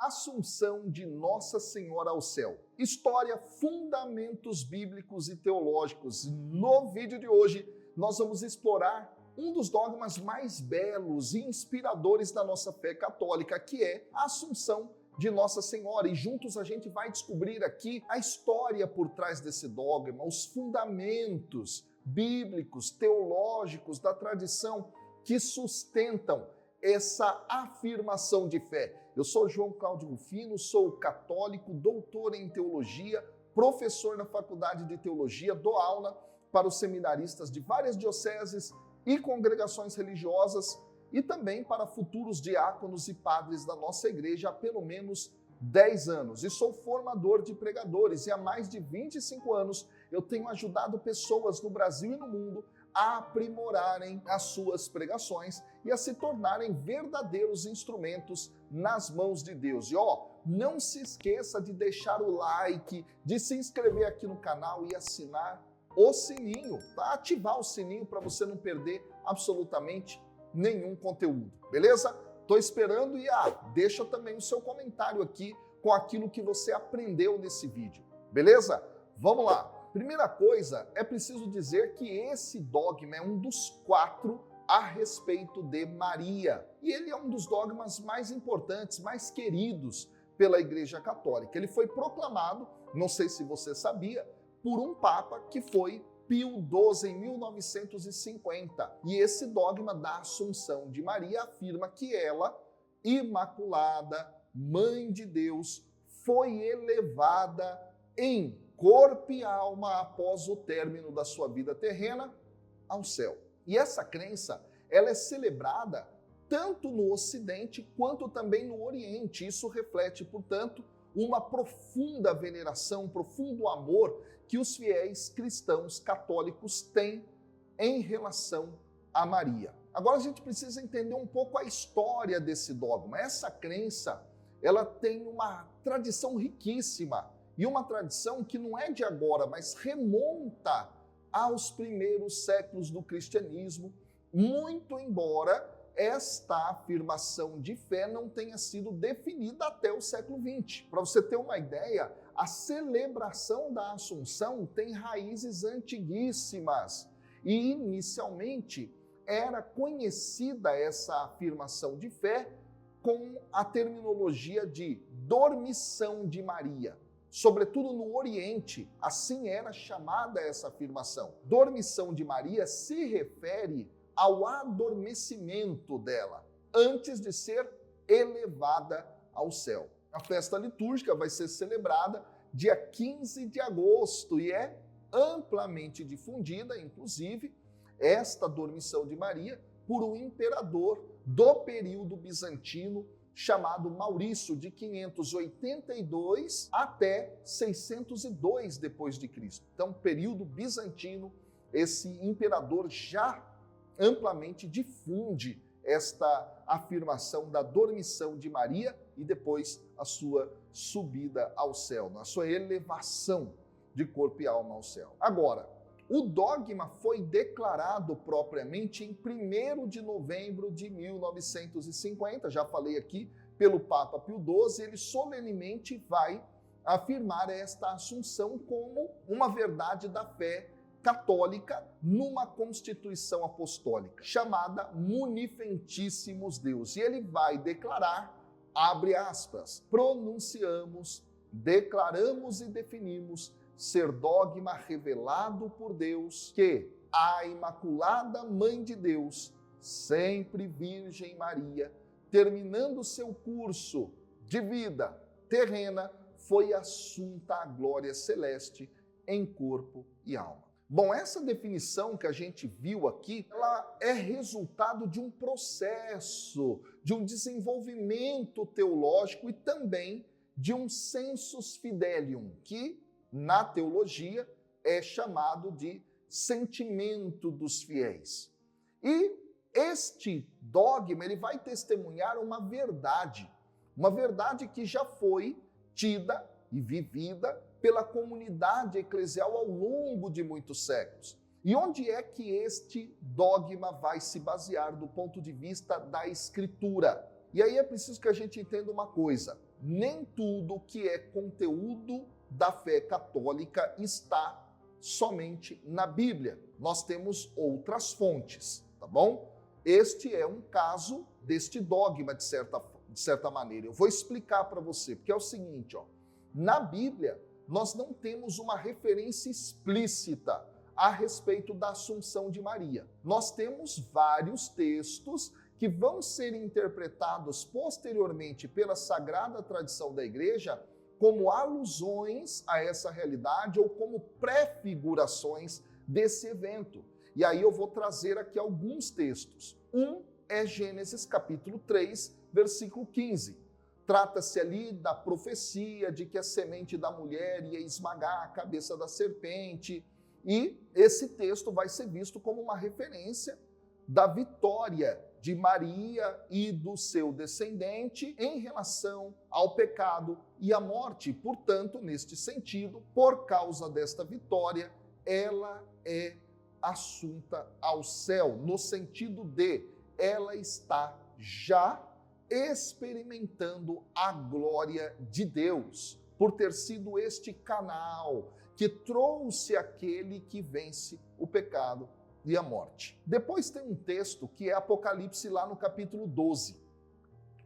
Assunção de Nossa Senhora ao céu. História, fundamentos bíblicos e teológicos. No vídeo de hoje, nós vamos explorar um dos dogmas mais belos e inspiradores da nossa fé católica, que é a Assunção de Nossa Senhora. E juntos a gente vai descobrir aqui a história por trás desse dogma, os fundamentos bíblicos, teológicos da tradição que sustentam essa afirmação de fé. Eu sou João Cláudio Rufino, sou católico, doutor em teologia, professor na Faculdade de Teologia, dou aula para os seminaristas de várias dioceses e congregações religiosas e também para futuros diáconos e padres da nossa igreja há pelo menos 10 anos. E sou formador de pregadores e há mais de 25 anos eu tenho ajudado pessoas no Brasil e no mundo a aprimorarem as suas pregações e a se tornarem verdadeiros instrumentos nas mãos de Deus. E não se esqueça de deixar o like, de se inscrever aqui no canal e assinar o sininho, tá? Ativar o sininho para você não perder absolutamente nenhum conteúdo, beleza? Tô esperando e deixa também o seu comentário aqui com aquilo que você aprendeu nesse vídeo, beleza? Vamos lá! Primeira coisa, é preciso dizer que esse dogma é um dos 4 a respeito de Maria. E ele é um dos dogmas mais importantes, mais queridos pela Igreja Católica. Ele foi proclamado, não sei se você sabia, por um Papa que foi Pio XII, em 1950. E esse dogma da Assunção de Maria afirma que ela, imaculada, Mãe de Deus, foi elevada em corpo e alma após o término da sua vida terrena ao céu. E essa crença, ela é celebrada tanto no Ocidente quanto também no Oriente. Isso reflete, portanto, uma profunda veneração, um profundo amor que os fiéis cristãos católicos têm em relação a Maria. Agora a gente precisa entender um pouco a história desse dogma. Essa crença, ela tem uma tradição riquíssima. E uma tradição que não é de agora, mas remonta aos primeiros séculos do cristianismo, muito embora esta afirmação de fé não tenha sido definida até o século XX. Para você ter uma ideia, a celebração da Assunção tem raízes antiguíssimas e, inicialmente, era conhecida essa afirmação de fé com a terminologia de dormição de Maria. Sobretudo no Oriente, assim era chamada essa afirmação. Dormição de Maria se refere ao adormecimento dela, antes de ser elevada ao céu. A festa litúrgica vai ser celebrada dia 15 de agosto e é amplamente difundida, inclusive, esta dormição de Maria por um imperador do período bizantino, chamado Maurício, de 582 até 602 depois de Cristo. Então, período bizantino, esse imperador já amplamente difunde esta afirmação da dormição de Maria e depois a sua subida ao céu, a sua elevação de corpo e alma ao céu. Agora, o dogma foi declarado propriamente em 1º de novembro de 1950, já falei aqui, pelo Papa Pio XII, ele solenemente vai afirmar esta assunção como uma verdade da fé católica numa constituição apostólica, chamada Munificentíssimos Deus. E ele vai declarar, abre aspas, pronunciamos, declaramos e definimos ser dogma revelado por Deus que a Imaculada Mãe de Deus, sempre Virgem Maria, terminando seu curso de vida terrena, foi assunta à glória celeste em corpo e alma. Bom, essa definição que a gente viu aqui, ela é resultado de um processo, de um desenvolvimento teológico e também de um sensus fidelium, que na teologia é chamado de sentimento dos fiéis. E este dogma ele vai testemunhar uma verdade que já foi tida e vivida pela comunidade eclesial ao longo de muitos séculos. E onde é que este dogma vai se basear do ponto de vista da Escritura? E aí é preciso que a gente entenda uma coisa. nem tudo que é conteúdo da fé católica está somente na Bíblia. Nós temos outras fontes, tá bom? Este é um caso deste dogma, de certa maneira. Eu vou explicar para você, porque é o seguinte, ó, na Bíblia, nós não temos uma referência explícita a respeito da Assunção de Maria. Nós temos vários textos que vão ser interpretados posteriormente pela sagrada tradição da Igreja como alusões a essa realidade ou como prefigurações desse evento. E aí eu vou trazer aqui alguns textos. Um é Gênesis capítulo 3, versículo 15. Trata-se ali da profecia de que a semente da mulher ia esmagar a cabeça da serpente. E esse texto vai ser visto como uma referência da vitória de Maria e do seu descendente em relação ao pecado e à morte. Portanto, neste sentido, por causa desta vitória, ela é assunta ao céu, no sentido de ela está já experimentando a glória de Deus, por ter sido este canal que trouxe aquele que vence o pecado e a morte. Depois tem um texto que é Apocalipse lá no capítulo 12,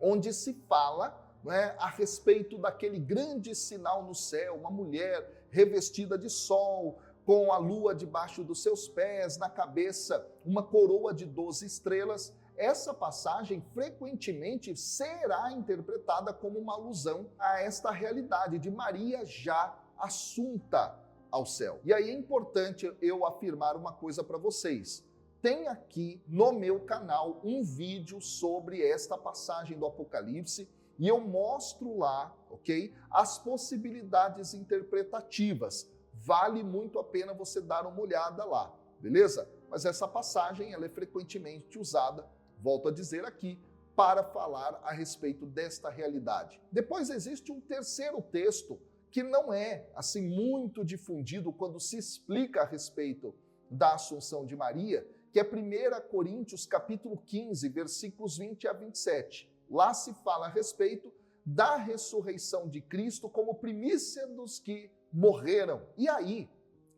onde se fala, né, a respeito daquele grande sinal no céu, uma mulher revestida de sol, com a lua debaixo dos seus pés, na cabeça uma coroa de 12 estrelas. Essa passagem frequentemente será interpretada como uma alusão a esta realidade de Maria já assunta ao céu. E aí é importante eu afirmar uma coisa para vocês. Tem aqui no meu canal um vídeo sobre esta passagem do Apocalipse e eu mostro lá, ok? As possibilidades interpretativas. Vale muito a pena você dar uma olhada lá, beleza? Mas essa passagem ela é frequentemente usada, volto a dizer aqui, para falar a respeito desta realidade. Depois existe um terceiro texto que não é assim muito difundido quando se explica a respeito da Assunção de Maria, que é 1 Coríntios capítulo 15, versículos 20 a 27. Lá se fala a respeito da ressurreição de Cristo como primícia dos que morreram. E aí,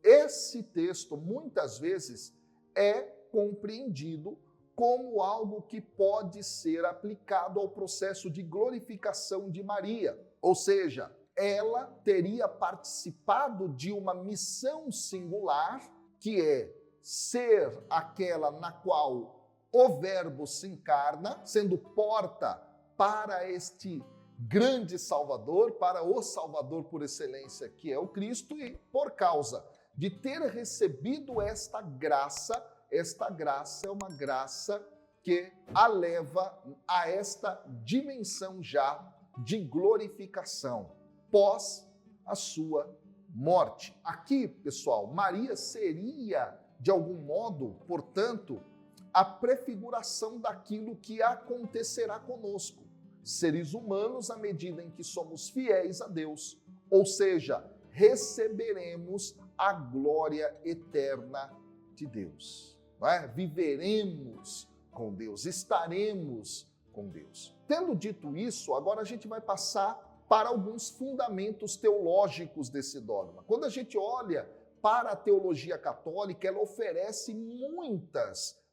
esse texto muitas vezes é compreendido como algo que pode ser aplicado ao processo de glorificação de Maria. Ou seja, ela teria participado de uma missão singular, que é ser aquela na qual o Verbo se encarna, sendo porta para este grande Salvador, para o Salvador por excelência, que é o Cristo, e por causa de ter recebido esta graça é uma graça que a leva a esta dimensão já de glorificação, pós a sua morte. Aqui, pessoal, Maria seria, de algum modo, portanto, a prefiguração daquilo que acontecerá conosco, seres humanos, à medida em que somos fiéis a Deus, ou seja, receberemos a glória eterna de Deus, não é? Viveremos com Deus, estaremos com Deus. Tendo dito isso, agora a gente vai passar para alguns fundamentos teológicos desse dogma. Quando a gente olha para a teologia católica, ela oferece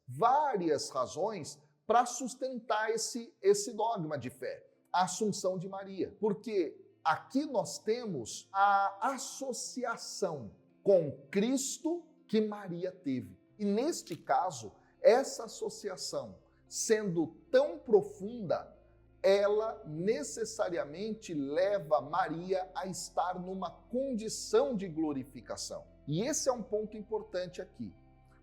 várias razões para sustentar esse dogma de fé, a Assunção de Maria. Porque aqui nós temos a associação com Cristo que Maria teve. E neste caso, essa associação, sendo tão profunda, ela necessariamente leva Maria a estar numa condição de glorificação. E esse é um ponto importante aqui.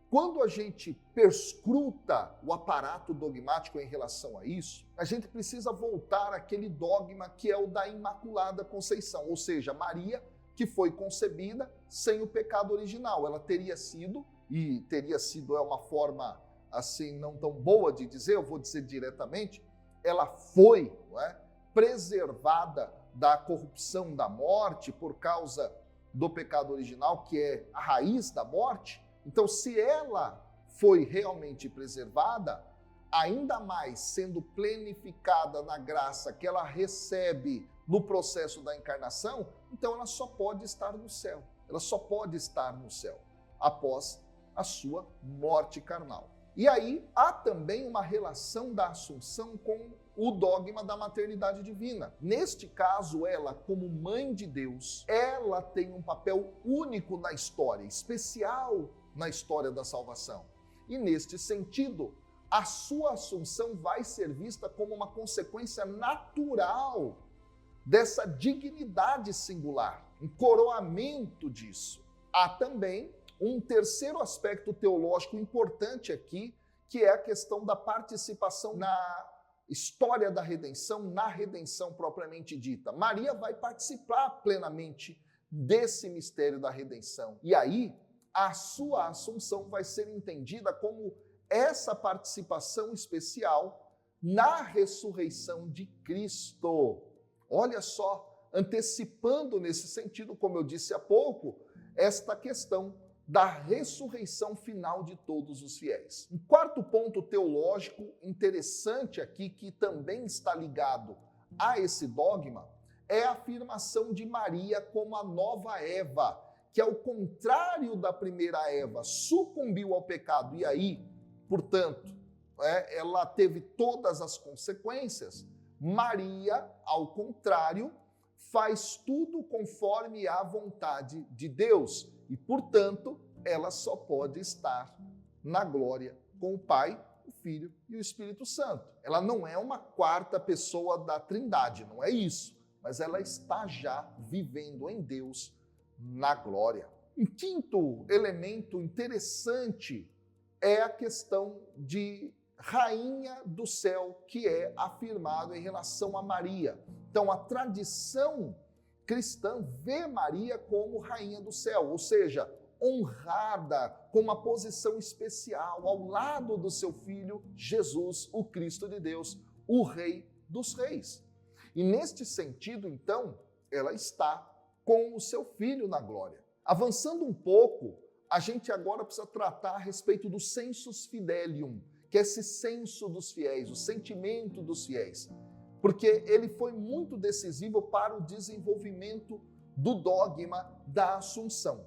Quando a gente perscruta o aparato dogmático em relação a isso, a gente precisa voltar àquele dogma que é o da Imaculada Conceição, ou seja, Maria que foi concebida sem o pecado original. Ela teria sido é uma forma assim não tão boa de dizer, eu vou dizer diretamente, ela foi, não é, preservada da corrupção da morte por causa do pecado original, que é a raiz da morte. Então, se ela foi realmente preservada, ainda mais sendo plenificada na graça que ela recebe no processo da encarnação, então ela só pode estar no céu. Ela só pode estar no céu após a sua morte carnal. E aí há também uma relação da Assunção com o dogma da maternidade divina. Neste caso, ela, como mãe de Deus, ela tem um papel único na história, especial na história da salvação. E neste sentido, a sua assunção vai ser vista como uma consequência natural dessa dignidade singular, um coroamento disso. Há também um terceiro aspecto teológico importante aqui, que é a questão da participação na história da redenção, na redenção propriamente dita. Maria vai participar plenamente desse mistério da redenção. E aí, a sua assunção vai ser entendida como essa participação especial na ressurreição de Cristo. Olha só, antecipando nesse sentido, como eu disse há pouco, esta questão da ressurreição final de todos os fiéis. Um quarto ponto teológico interessante aqui, que também está ligado a esse dogma, é a afirmação de Maria como a nova Eva, que ao contrário da primeira Eva, sucumbiu ao pecado e aí, portanto, ela teve todas as consequências. Maria, ao contrário, faz tudo conforme a vontade de Deus e, portanto, ela só pode estar na glória com o Pai, o Filho e o Espírito Santo. Ela não é uma quarta pessoa da Trindade, não é isso, mas ela está já vivendo em Deus na glória. Um quinto elemento interessante é a questão de rainha do céu, que é afirmado em relação a Maria. Então, a tradição cristã vê Maria como rainha do céu, ou seja, honrada, com uma posição especial ao lado do seu filho Jesus, o Cristo de Deus, o Rei dos Reis. E neste sentido, então, ela está com o seu filho na glória. Avançando um pouco, a gente agora precisa tratar a respeito do sensus fidelium, que é esse senso dos fiéis, o sentimento dos fiéis, porque ele foi muito decisivo para o desenvolvimento do dogma da Assunção.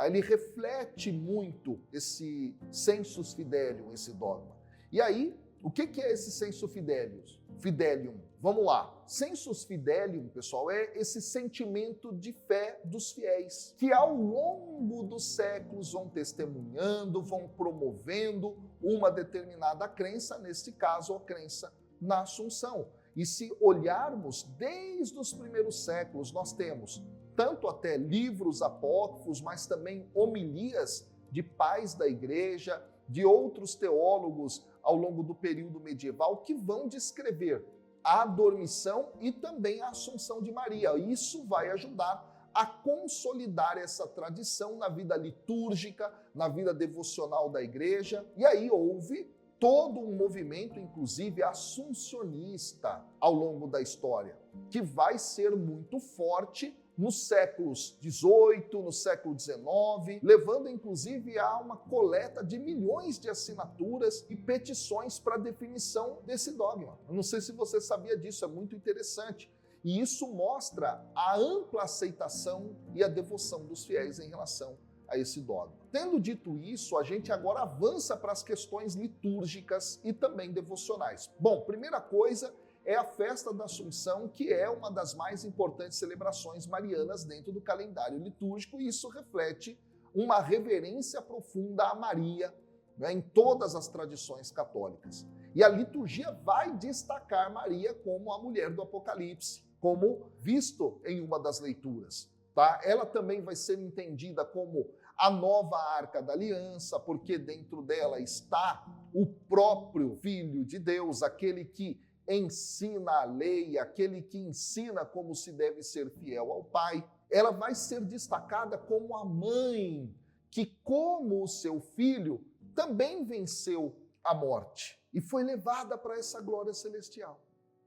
Ele reflete muito esse sensus fidelium, esse dogma. E aí, o que é esse sensus fidelium? Vamos lá. Sensus fidelium, pessoal, é esse sentimento de fé dos fiéis, que ao longo dos séculos vão testemunhando, vão promovendo uma determinada crença, neste caso, a crença na Assunção. E se olharmos desde os primeiros séculos, nós temos tanto até livros apócrifos, mas também homilias de pais da igreja, de outros teólogos ao longo do período medieval, que vão descrever a dormição e também a Assunção de Maria. Isso vai ajudar a consolidar essa tradição na vida litúrgica, na vida devocional da igreja. E aí houve todo um movimento, inclusive assuncionista, ao longo da história, que vai ser muito forte nos séculos XVIII, no século XIX, levando inclusive a uma coleta de milhões de assinaturas e petições para a definição desse dogma. Eu não sei se você sabia disso, é muito interessante. E isso mostra a ampla aceitação e a devoção dos fiéis em relação a esse dogma. Tendo dito isso, a gente agora avança para as questões litúrgicas e também devocionais. Bom, primeira coisa é a festa da Assunção, que é uma das mais importantes celebrações marianas dentro do calendário litúrgico, e isso reflete uma reverência profunda a Maria, né, em todas as tradições católicas. E a liturgia vai destacar Maria como a mulher do Apocalipse, como visto em uma das leituras. Tá? Ela também vai ser entendida como a nova Arca da Aliança, porque dentro dela está o próprio Filho de Deus, aquele que ensina a lei, aquele que ensina como se deve ser fiel ao Pai. Ela vai ser destacada como a mãe que, como o seu filho, também venceu a morte e foi levada para essa glória celestial.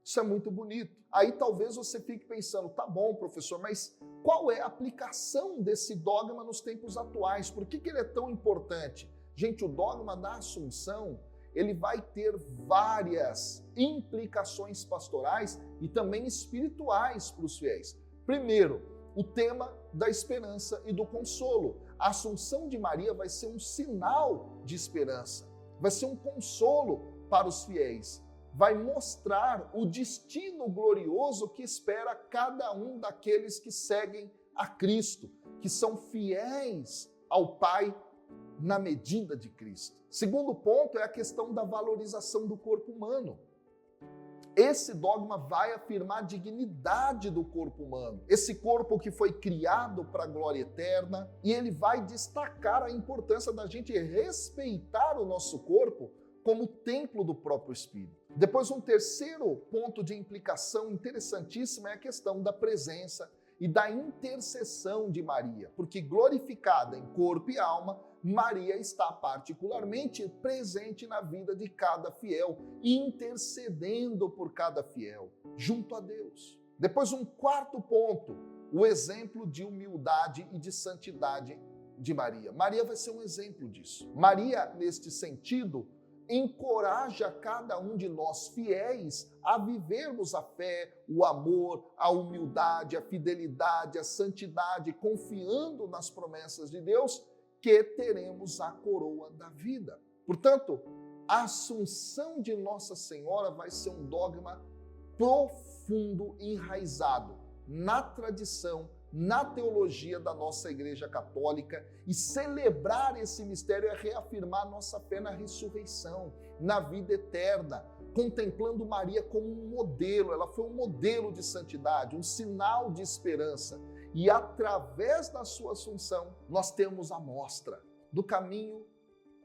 Isso é muito bonito. Aí talvez você fique pensando, tá bom, professor, mas qual é a aplicação desse dogma nos tempos atuais? Por que ele é tão importante? Gente, o dogma da Assunção, ele vai ter várias implicações pastorais e também espirituais para os fiéis. Primeiro, o tema da esperança e do consolo. A Assunção de Maria vai ser um sinal de esperança, vai ser um consolo para os fiéis, vai mostrar o destino glorioso que espera cada um daqueles que seguem a Cristo, que são fiéis ao Pai na medida de Cristo. Segundo ponto é a questão da valorização do corpo humano. Esse dogma vai afirmar a dignidade do corpo humano, esse corpo que foi criado para a glória eterna, e ele vai destacar a importância da gente respeitar o nosso corpo como templo do próprio Espírito. Depois, um terceiro ponto de implicação interessantíssima é a questão da presença e da intercessão de Maria, porque glorificada em corpo e alma, Maria está particularmente presente na vida de cada fiel, intercedendo por cada fiel, junto a Deus. Depois, um quarto ponto, o exemplo de humildade e de santidade de Maria. Maria vai ser um exemplo disso. Maria, neste sentido, encoraja cada um de nós fiéis a vivermos a fé, o amor, a humildade, a fidelidade, a santidade, confiando nas promessas de Deus, que teremos a coroa da vida. Portanto, a Assunção de Nossa Senhora vai ser um dogma profundo, enraizado na tradição, na teologia da nossa Igreja Católica, e celebrar esse mistério é reafirmar nossa fé na ressurreição, na vida eterna, contemplando Maria como um modelo. Ela foi um modelo de santidade, um sinal de esperança. E através da sua Assunção, nós temos a mostra do caminho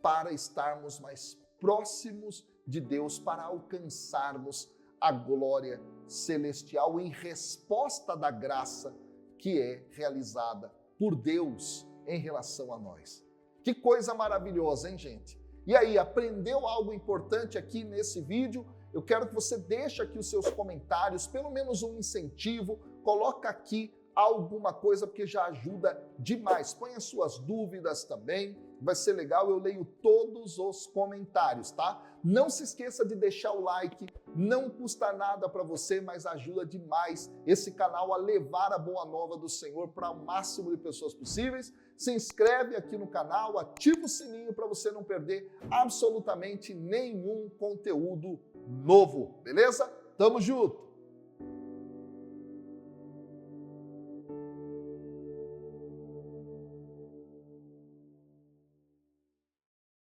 para estarmos mais próximos de Deus, para alcançarmos a glória celestial em resposta da graça que é realizada por Deus em relação a nós. Que coisa maravilhosa, hein, gente? E aí, aprendeu algo importante aqui nesse vídeo? Eu quero que você deixe aqui os seus comentários, pelo menos um incentivo, coloca aqui alguma coisa, porque já ajuda demais. Põe as suas dúvidas também, vai ser legal, eu leio todos os comentários, tá? Não se esqueça de deixar o like, não custa nada para você, mas ajuda demais esse canal a levar a boa nova do Senhor para o máximo de pessoas possíveis. Se inscreve aqui no canal, ativa o sininho para você não perder absolutamente nenhum conteúdo novo, beleza? Tamo junto!